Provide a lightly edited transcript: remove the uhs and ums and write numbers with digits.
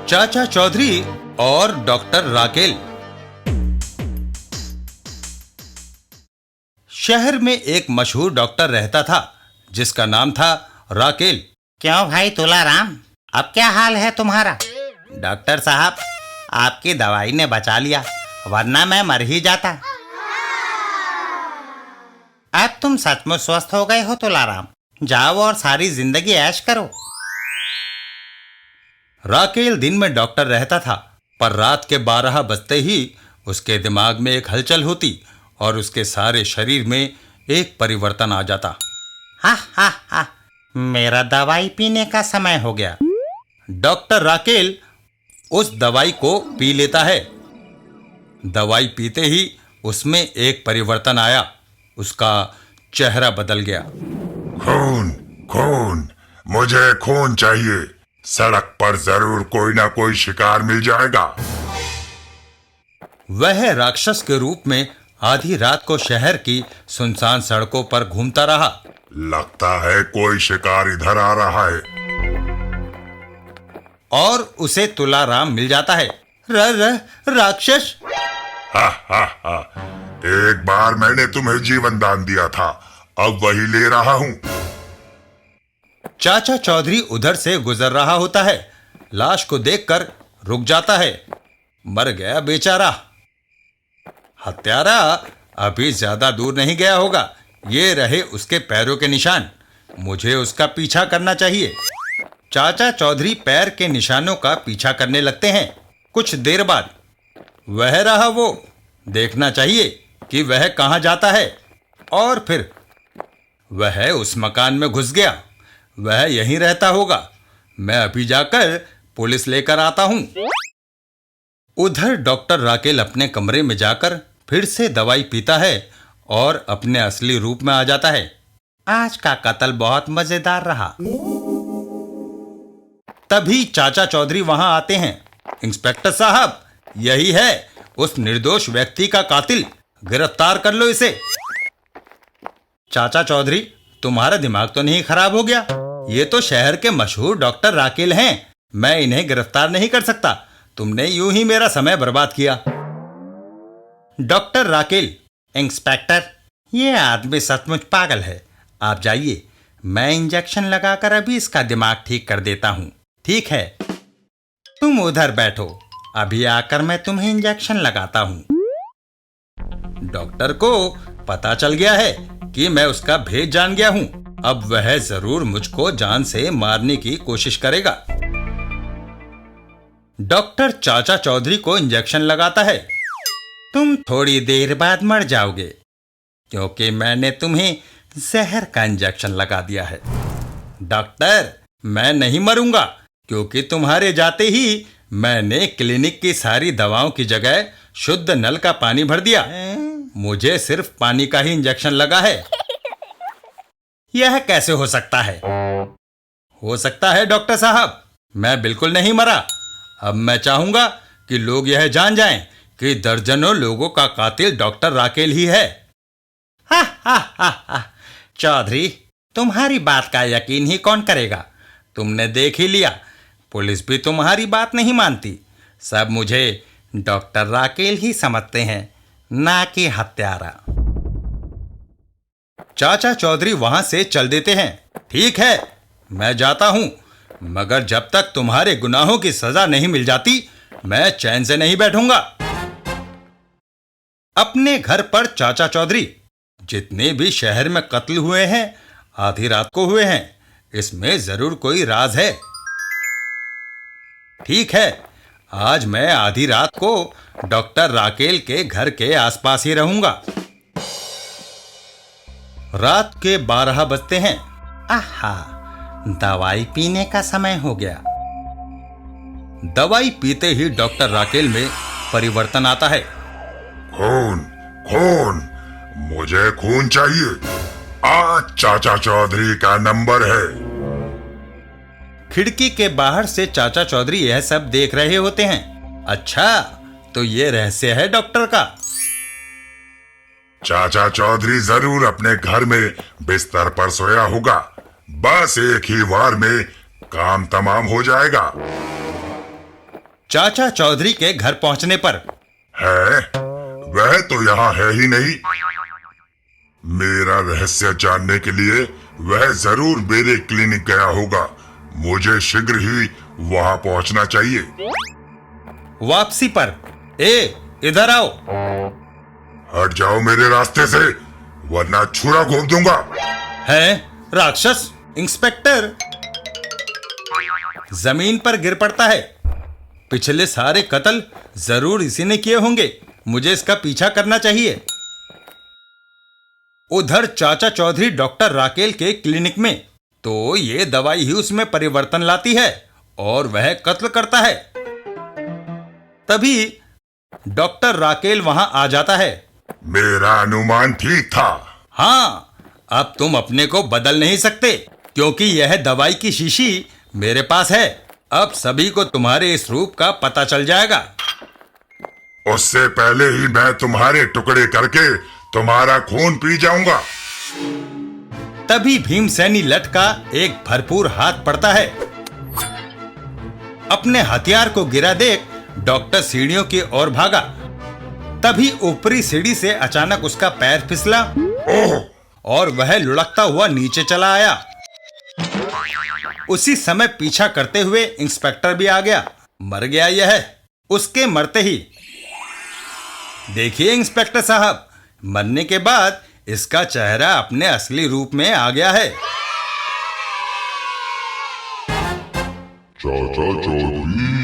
चाचा चौधरी और doctor Raquel. शहर में एक मशहूर डॉक्टर रहता था जिसका नाम था राकेल। क्यों भाई तुलाराम, अब क्या हाल है तुम्हारा? डॉक्टर साहब, आपकी दवाई ने बचा लिया, वरना मैं मर ही जाता। अब तुम सचमुच स्वस्थ हो गए हो तुलाराम, जाओ और सारी जिंदगी ऐश करो। राकेल दिन में डॉक्टर रहता था, पर रात के 12 बजते ही उसके दिमाग में एक हलचल होती और उसके सारे शरीर में एक परिवर्तन आ जाता। हा हा हा, मेरा दवाई पीने का समय हो गया। डॉक्टर राकेल उस दवाई को पी लेता है। दवाई पीते ही उसमें एक परिवर्तन आया, उसका चेहरा बदल गया। खून, खून, मुझे खून चाहिए। सड़क पर जरूर कोई ना कोई शिकार मिल जाएगा। वह राक्षस के रूप में आधी रात को शहर की सुनसान सड़कों पर घूमता रहा। लगता है कोई शिकार इधर आ रहा है। और उसे तुलाराम मिल जाता है। राक्षस! हा हा हा, एक बार मैंने तुम्हें जीवन दान दिया था, अब वही ले रहा हूं। चाचा चौधरी उधर से गुजर रहा होता है। लाश को देखकर रुक जाता है। मर गया बेचारा। हत्यारा अभी ज्यादा दूर नहीं गया होगा। ये रहे उसके पैरों के निशान। मुझे उसका पीछा करना चाहिए। चाचा चौधरी पैर के निशानों का पीछा करने लगते हैं। कुछ देर बाद वह रहा वो। देखना चाहिए कि वह कहां जाता है। और फिर वह उस मकान में घुस गया। वह यहीं रहता होगा। मैं अभी जाकर पुलिस लेकर आता हूं। उधर डॉक्टर राकेल अपने कमरे में जाकर फिर से दवाई पीता है और अपने असली रूप में आ जाता है। आज का कत्ल बहुत मजेदार रहा। तभी चाचा चौधरी वहां आते हैं। इंस्पेक्टर साहब, यही है उस निर्दोष व्यक्ति का कातिल। गिरफ्तार कर लो इसे। चाचा चौधरी, तुम्हारा दिमाग तो नहीं खराब हो गया? ये तो शहर के मशहूर डॉक्टर राकेल हैं। मैं इन्हें गिरफ्तार नहीं कर सकता। तुमने यूं ही मेरा समय बर्बाद किया। डॉक्टर राकेल, इंस्पेक्टर, ये आदमी सचमुच पागल है। आप जाइए, मैं इंजेक्शन लगाकर अभी इसका दिमाग ठीक कर देता हूं। ठीक है। तुम उधर बैठो, अभी आकर मैं तुम्हें इंजेक्शन लगाता हूं। डॉक्टर को पता चल गया है कि मैं उसका भेद जान गया हूं। अब वह जरूर मुझको जान से मारने की कोशिश करेगा। डॉक्टर चाचा चौधरी को इंजेक्शन लगाता है। तुम थोड़ी देर बाद मर जाओगे, क्योंकि मैंने तुम्हें जहर का इंजेक्शन लगा दिया है। डॉक्टर, मैं नहीं मरूंगा, क्योंकि तुम्हारे जाते ही मैंने क्लिनिक की सारी दवाओं की जगह शुद्ध नल का पानी भर दिया। मुझे सिर्फ पानी का ही इंजेक्शन लगा है। यह कैसे हो सकता है? हो सकता है डॉक्टर साहब, मैं बिल्कुल नहीं मरा। अब मैं चाहूंगा कि लोग यह जान जाएं कि दर्जनों लोगों का कातिल डॉक्टर राकेल ही है। हा हा हा हा, चौधरी, तुम्हारी बात का यकीन ही कौन करेगा? तुमने देख ही लिया, पुलिस भी तुम्हारी बात नहीं मानती। सब मुझे डॉक्टर राकेल ही समझते हैं, ना कि हत्यारा। चाचा चौधरी वहां से चल देते हैं। ठीक है, मैं जाता हूं, मगर जब तक तुम्हारे गुनाहों की सजा नहीं मिल जाती, मैं चैन से नहीं बैठूंगा। अपने घर पर चाचा चौधरी, जितने भी शहर में कत्ल हुए हैं आधी रात को हुए हैं। इसमें जरूर कोई राज है। ठीक है, आज मैं आधी रात को डॉक्टर राकेल के घर के आसपास ही रहूंगा। रात के 12 बजते हैं। आहा, दवाई पीने का समय हो गया। दवाई पीते ही डॉक्टर राकेल में परिवर्तन आता है। खून, खून, मुझे खून चाहिए। आज चाचा चौधरी का नंबर है। खिड़की के बाहर से चाचा चौधरी यह सब देख रहे होते हैं। अच्छा, तो ये रहस्य है डॉक्टर का। चाचा चौधरी जरूर अपने घर में बिस्तर पर सोया होगा। बस एक ही वार में काम तमाम हो जाएगा। चाचा चौधरी के घर पहुंचने पर। है? वह तो यहाँ है ही नहीं। मेरा रहस्य जानने के लिए वह जरूर मेरे क्लिनिक गया होगा। मुझे शीघ्र ही वहां पहुंचना चाहिए। वापसी पर, इधर आओ। हट जाओ मेरे रास्ते से, वरना छुरा घोंप दूंगा। है राक्षस। इंस्पेक्टर जमीन पर गिर पड़ता है। पिछले सारे कत्ल जरूर इसी ने किए होंगे। मुझे इसका पीछा करना चाहिए। उधर चाचा चौधरी डॉक्टर राकेल के क्लिनिक में, तो ये दवाई ही उसमें परिवर्तन लाती है और वह कत्ल करता है। तभी डॉक्टर राकेल वहां आ जाता है। मेरा अनुमान ठीक था। हाँ, अब तुम अपने को बदल नहीं सकते, क्योंकि यह दवाई की शीशी मेरे पास है। अब सभी को तुम्हारे इस रूप का पता चल जाएगा। उससे पहले ही मैं तुम्हारे टुकड़े करके तुम्हारा खून पी जाऊंगा। तभी भीमसेनी लठ का एक भरपूर हाथ पड़ता है। अपने हथियार को गिरा देख डॉक्टर सीढ़ियों की ओर भागा। तभी ऊपरी सीढ़ी से अचानक उसका पैर फिसला और वह लुढ़कता हुआ नीचे चला आया। उसी समय पीछा करते हुए इंस्पेक्टर भी आ गया। मर गया यह उसके मरते ही। देखिए इंस्पेक्टर साहब, मरने के बाद इसका चेहरा अपने असली रूप में आ गया है। चाचा चौधरी,